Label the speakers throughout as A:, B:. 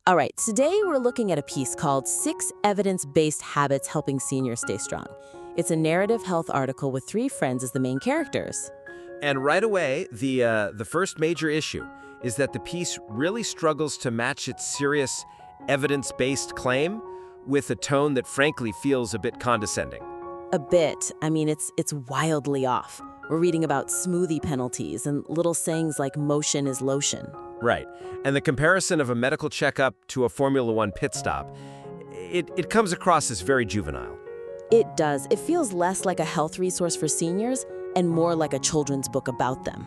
A: All right, today we're looking at a piece called Six Evidence-Based Habits Helping Seniors Stay Strong. It's a narrative health article with three friends as the main characters.
B: And right away, the first major issue is that the piece really struggles to match its serious, evidence-based claim with a tone that frankly feels a bit condescending.
A: A bit. I mean, it's wildly off. We're reading about smoothie penalties and little sayings like motion is lotion.
B: Right. And the comparison of a medical checkup to a Formula One pit stop, it comes across as very juvenile.
A: It does. It feels less like a health resource for seniors and more like a children's book about them.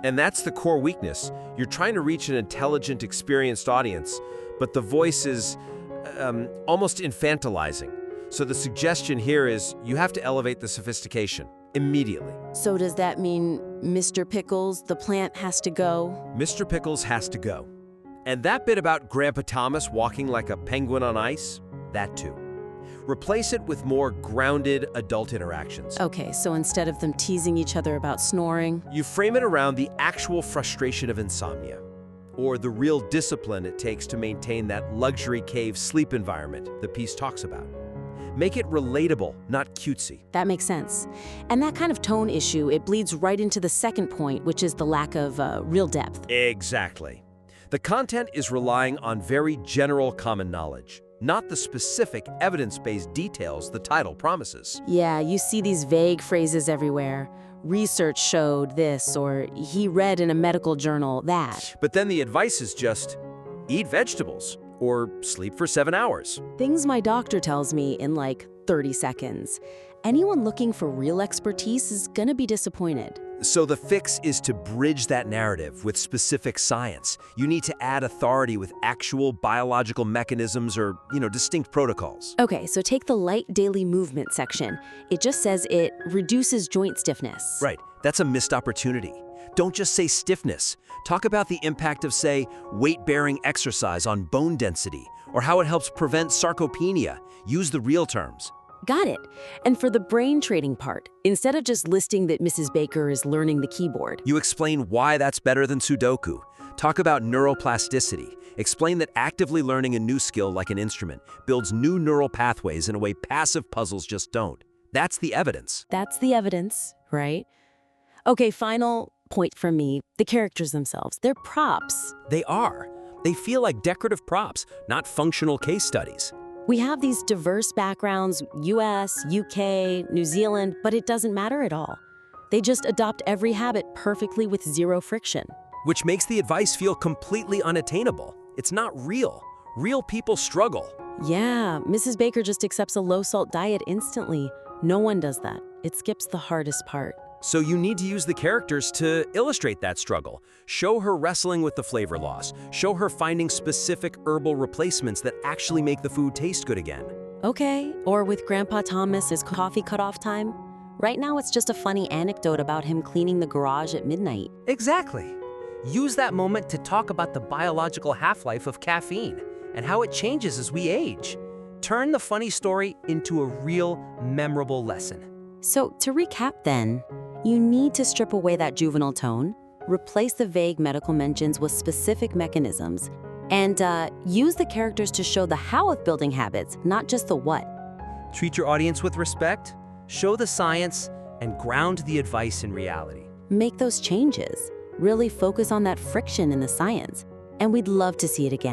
B: And that's the core weakness. You're trying to reach an intelligent, experienced audience, but the voice is almost infantilizing. So the suggestion here is you have to elevate the sophistication immediately.
A: So does that mean Mr. Pickles, the plant, has to go?
B: Mr. Pickles has to go. And that bit about Grandpa Thomas walking like a penguin on ice, that too. Replace it with more grounded adult interactions.
A: Okay, so instead of them teasing each other about snoring,
B: You frame it around the actual frustration of insomnia, or the real discipline it takes to maintain that luxury cave sleep environment the piece talks about. Make it relatable, not cutesy.
A: that makes sense. And that kind of tone issue, it bleeds right into the second point, which is the lack of real depth.
B: Exactly. The content is relying on very general common knowledge, not the specific evidence-based details the title promises.
A: Yeah, you see these vague phrases everywhere. Research showed this, or he read in a medical journal that.
B: But then the advice is just eat vegetables or sleep for 7 hours.
A: Things my doctor tells me in like 30 seconds. Anyone looking for real expertise is gonna be disappointed.
B: So the fix is to bridge that narrative with specific science. You need to add authority with actual biological mechanisms or, distinct protocols.
A: Okay, so take the light daily movement section. It just says it reduces joint stiffness.
B: Right, that's a missed opportunity. Don't just say stiffness. Talk about the impact of, say, weight-bearing exercise on bone density, or how it helps prevent sarcopenia. Use the real terms.
A: Got it. And for the brain training part, instead of just listing that Mrs. Baker is learning the keyboard,
B: You explain why that's better than Sudoku. Talk about neuroplasticity. Explain that actively learning a new skill like an instrument builds new neural pathways in a way passive puzzles just don't. That's the evidence.
A: that's the evidence, right? Okay, final point from me. The characters themselves, they're props.
B: They are. They feel like decorative props, not functional case studies.
A: We have these diverse backgrounds, US, UK, New Zealand, but it doesn't matter at all. They just adopt every habit perfectly with zero friction.
B: Which makes the advice feel completely unattainable. It's not real. Real people struggle.
A: Yeah, Mrs. Baker just accepts a low-salt diet instantly. No one does that. It skips the hardest part.
B: So you need to use the characters to illustrate that struggle. Show her wrestling with the flavor loss. Show her finding specific herbal replacements that actually make the food taste good again.
A: Okay, or with Grandpa Thomas, is coffee cutoff time? Right now it's just a funny anecdote about him cleaning the garage at midnight.
C: Exactly. Use that moment to talk about the biological half-life of caffeine and how it changes as we age. Turn the funny story into a real, memorable lesson.
A: So to recap then, you need to strip away that juvenile tone, replace the vague medical mentions with specific mechanisms, and use the characters to show the how of building habits, not just the what.
C: Treat your audience with respect, show the science, and ground the advice in reality.
A: Make those changes. Really focus on that friction in the science. And we'd love to see it again.